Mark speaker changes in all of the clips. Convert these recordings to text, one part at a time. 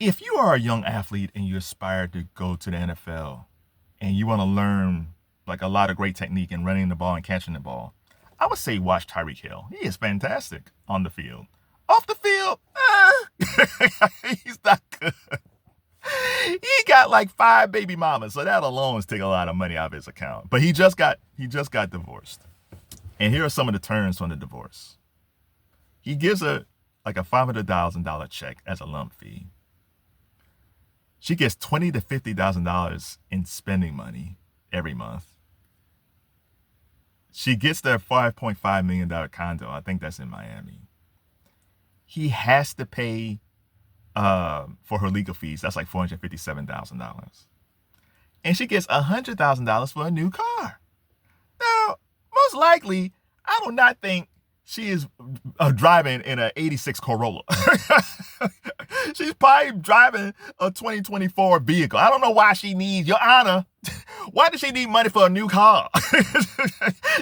Speaker 1: If you are a young athlete and you aspire to go to the NFL and you want to learn like a lot of great technique in running the ball and catching the ball, I would say watch Tyreek Hill. He is fantastic on the field. Off the field, he's not good. He got like 5 baby mamas, so that alone is taking a lot of money out of his account. But he just got divorced. And here are some of the terms from the divorce. He gives her like a $500,000 check as a lump fee. She gets $20,000 to $50,000 in spending money every month. She gets their $5.5 million condo. I think that's in Miami. He has to pay for her legal fees. That's like $457,000. And she gets $100,000 for a new car. Now, most likely, I do not think she is driving in an 86 Corolla. She's probably driving a 2024 vehicle. I don't know why she needs, Your Honor, why does she need money for a new car?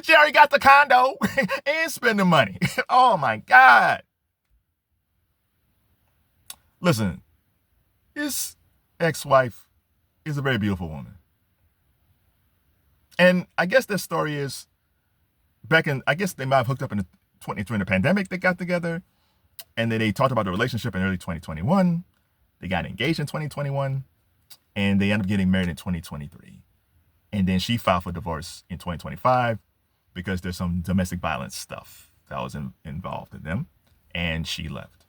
Speaker 1: She already got the condo and spending money. Oh my God. Listen, his ex-wife is a very beautiful woman. And I guess this story is I guess they might have hooked up during the pandemic. They got together and then they talked about the relationship in early 2021. They got engaged in 2021 and they ended up getting married in 2023. And then she filed for divorce in 2025 because there's some domestic violence stuff that was involved in them. And she left.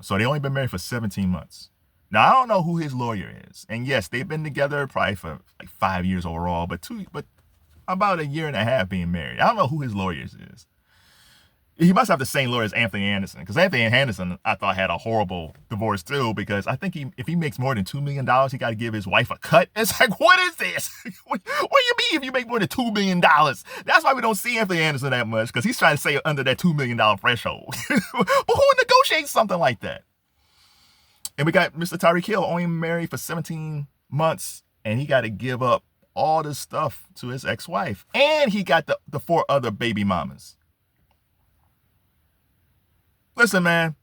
Speaker 1: So they only been married for 17 months. Now, I don't know who his lawyer is. And yes, they've been together probably for like 5 years overall, but about a year and a half being married. I don't know who his lawyers is. He must have the same lawyer as Anthony Anderson, because Anthony Anderson, I thought, had a horrible divorce too, because I think if he makes more than $2 million, he got to give his wife a cut. It's like, what is this? What do you mean if you make more than $2 million? That's why we don't see Anthony Anderson that much, because he's trying to stay under that $2 million threshold. But who negotiates something like that? And we got Mr. Tyreek Hill, only married for 17 months, and he got to give up all this stuff to his ex-wife. And he got the 4 other baby mamas. Listen, man,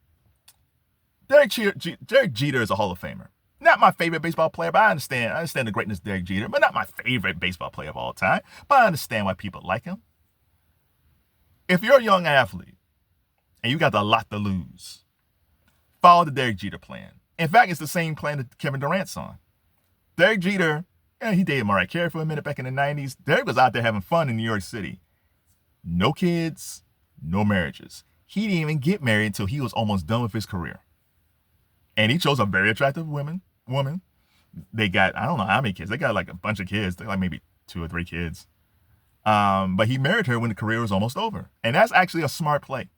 Speaker 1: Derek Jeter is a Hall of Famer. Not my favorite baseball player, but I understand the greatness of Derek Jeter, but not my favorite baseball player of all time. But I understand why people like him. If you're a young athlete and you got a lot to lose, follow the Derek Jeter plan. In fact, it's the same plan that Kevin Durant's on. Derek Jeter, he dated Mariah Carey for a minute back in the 90s. Derek was out there having fun in New York City. No kids, no marriages. He didn't even get married until he was almost done with his career. And he chose a very attractive woman. They got, I don't know how many kids. They got like a bunch of kids. They like maybe 2 or 3 kids. But he married her when the career was almost over. And that's actually a smart play.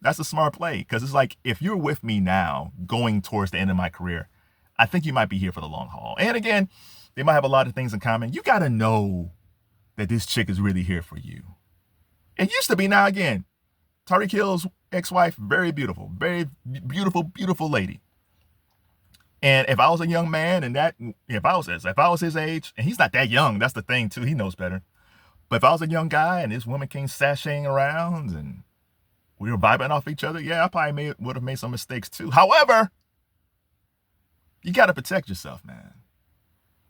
Speaker 1: That's a smart play, because it's like, if you're with me now going towards the end of my career, I think you might be here for the long haul. And again, they might have a lot of things in common. You got to know that this chick is really here for you. It used to be. Now again, Tyreek Hill's ex-wife, very beautiful lady. And if I was a young man and if I was his age, and he's not that young, that's the thing too, he knows better. But if I was a young guy and this woman came sashaying around and we were vibing off each other, yeah, I probably would have made some mistakes too. However, you got to protect yourself, man.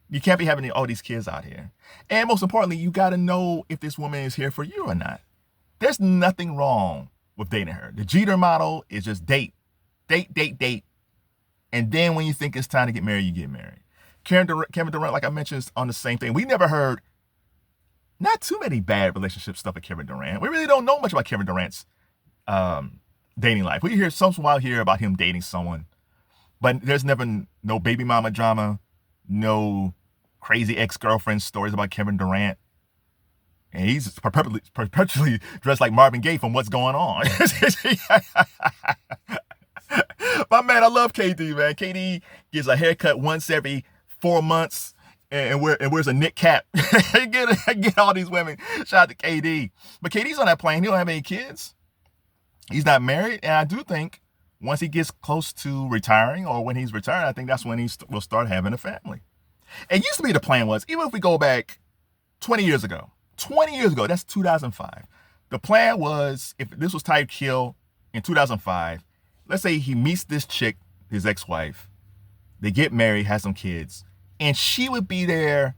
Speaker 1: You can't be having all these kids out here. And most importantly, you got to know if this woman is here for you or not. There's nothing wrong with dating her. The Jeter model is just date. And then when you think it's time to get married, you get married. Kevin Durant, like I mentioned, is on the same thing. We never heard not too many bad relationship stuff with Kevin Durant. We really don't know much about Kevin Durant's dating life. We hear some while here about him dating someone, but there's never no baby mama drama, no crazy ex-girlfriend stories about Kevin Durant. And he's perpetually dressed like Marvin Gaye from What's Going On. My man, I love KD, man. KD gets a haircut once every 4 months and wears a knit cap. get all these women. Shout out to KD. But KD's on that plane. He don't have any kids. He's not married. And I do think once he gets close to retiring, or when he's retired, I think that's when he will start having a family. It used to be the plan was, even if we go back 20 years ago, that's 2005. The plan was, if this was Tyreek Hill in 2005, let's say he meets this chick, his ex-wife. They get married, have some kids, and she would be there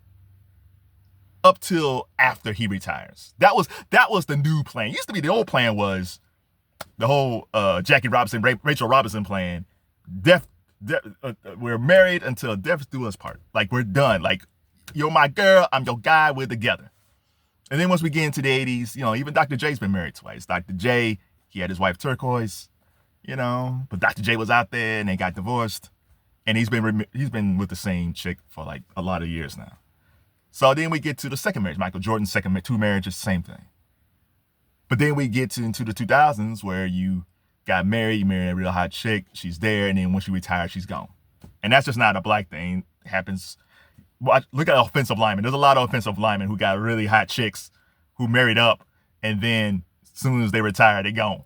Speaker 1: up till after he retires. That was the new plan. Used to be the old plan was the whole Jackie Robinson, Rachel Robinson plan. We're married until death do us part. Like, we're done. Like, you're my girl, I'm your guy, we're together. And then once we get into the 80s, even Dr. J's been married twice. Dr. J, he had his wife Turquoise, but Dr. J was out there and they got divorced. And he's been with the same chick for like a lot of years now. So then we get to the second marriage. Michael Jordan's second, 2 marriages, same thing. But then we get into the 2000s where you got married, you married a real hot chick, she's there, and then once you retire, she's gone. And that's just not a black thing. It happens. Look at offensive linemen. There's a lot of offensive linemen who got really hot chicks who married up, and then as soon as they retire, they're gone.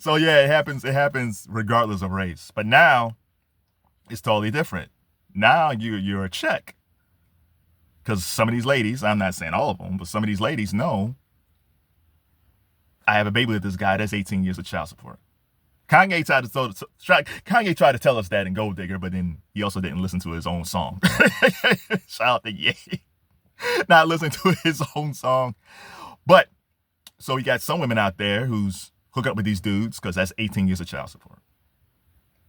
Speaker 1: so yeah, it happens regardless of race. But now it's totally different. Now you're a check. Because some of these ladies, I'm not saying all of them, but some of these ladies know I have a baby with this guy that's 18 years of child support. Kanye tried to tell us that in Gold Digger, but then he also didn't listen to his own song. Shout out to Ye. Not listening to his own song. But, so we got some women out there who's hook up with these dudes because that's 18 years of child support.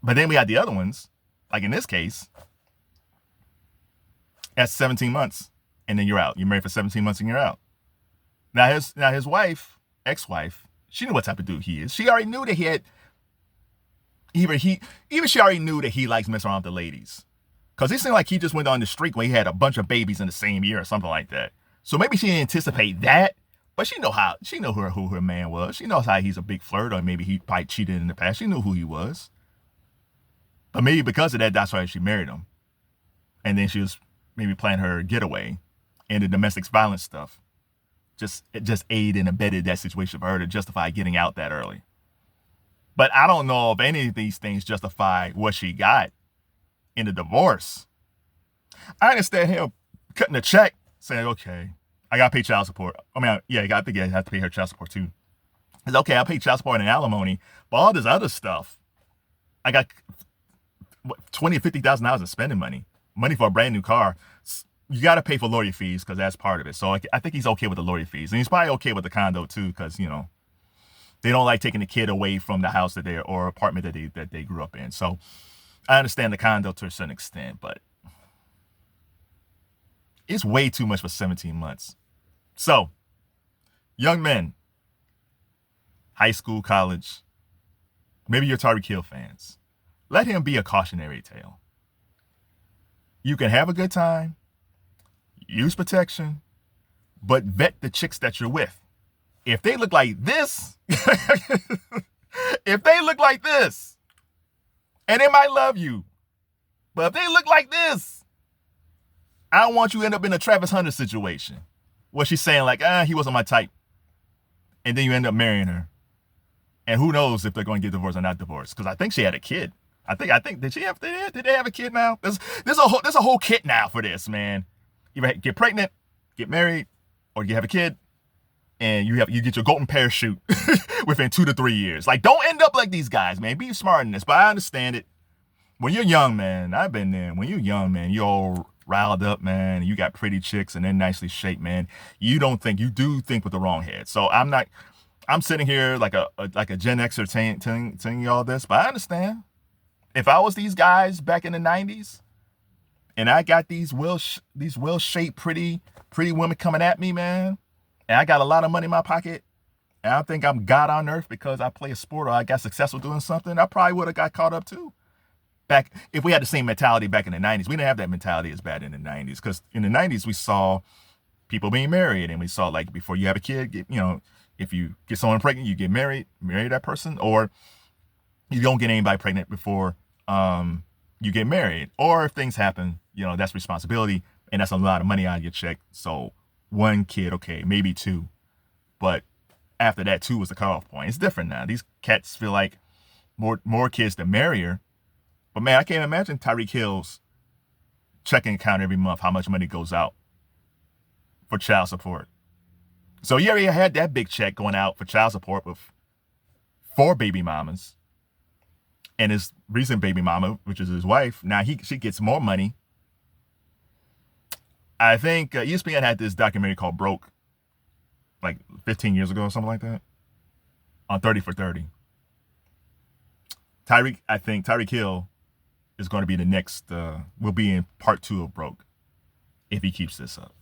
Speaker 1: But then we had the other ones, like in this case, that's 17 months, and then you're out. You're married for 17 months and you're out. Now his wife, ex-wife, she knew what type of dude he is. She already knew that she already knew that he likes messing around with the ladies. Because it seemed like he just went on the streak when he had a bunch of babies in the same year or something like that. So maybe she didn't anticipate that, but she knew who her man was. She knows how he's a big flirt, or maybe he probably cheated in the past. She knew who he was. But maybe because of that, that's why she married him. And then she was maybe planning her getaway, and the domestic violence stuff just aided and abetted that situation for her to justify getting out that early. But I don't know if any of these things justify what she got in the divorce. I understand him cutting a check, saying, okay, I got to pay child support. I mean, yeah, I think I have to pay her child support too. It's okay, I'll pay child support and alimony, but all this other stuff, I got $20,000 or $50,000 in spending money for a brand new car. You got to pay for lawyer fees because that's part of it. So I think he's okay with the lawyer fees. And he's probably okay with the condo too because, they don't like taking the kid away from the house or apartment that they grew up in. So I understand the condo to a certain extent, but it's way too much for 17 months. So, young men, high school, college, maybe you're Tyreek Hill fans. Let him be a cautionary tale. You can have a good time, use protection, but vet the chicks that you're with. If they look like this, and they might love you, but if they look like this, I don't want you to end up in a Travis Hunter situation where she's saying like, he wasn't my type. And then you end up marrying her. And who knows if they're going to get divorced or not divorced. Because I think she had a kid. I think, did they have a kid now? There's a whole kit now for this, man. You get pregnant, get married, or you have a kid. And you get your golden parachute within 2 to 3 years. Like, don't end up like these guys, man. Be smart in this. But I understand it. When you're young, man, I've been there. When you're young, man, you're all riled up, man. You got pretty chicks and they're nicely shaped, man. You do think with the wrong head. So I'm sitting here like a Gen Xer telling you all this, but I understand. If I was these guys back in the 90s and I got these well-shaped, pretty women coming at me, man, and I got a lot of money in my pocket, and I think I'm God on earth because I play a sport or I got successful doing something, I probably would have got caught up too. If we had the same mentality back in the 90s, we didn't have that mentality as bad in the 90s. Because in the 90s, we saw people being married, and we saw like before you have a kid, if you get someone pregnant, you get marry that person, or you don't get anybody pregnant before you get married. Or if things happen, that's responsibility, and that's a lot of money out of your check. So 1 kid, okay, maybe 2. But after that, 2 was the cutoff point. It's different now. These cats feel like more kids to marry her. But man, I can't imagine Tyreek Hill's checking account every month, how much money goes out for child support. So you already had that big check going out for child support with 4 baby mamas. and his recent baby mama, which is his wife, now she gets more money. I think ESPN had this documentary called Broke, like 15 years ago or something like that, on 30 for 30. I think Tyreek Hill is going to be the next, will be in part 2 of Broke if he keeps this up.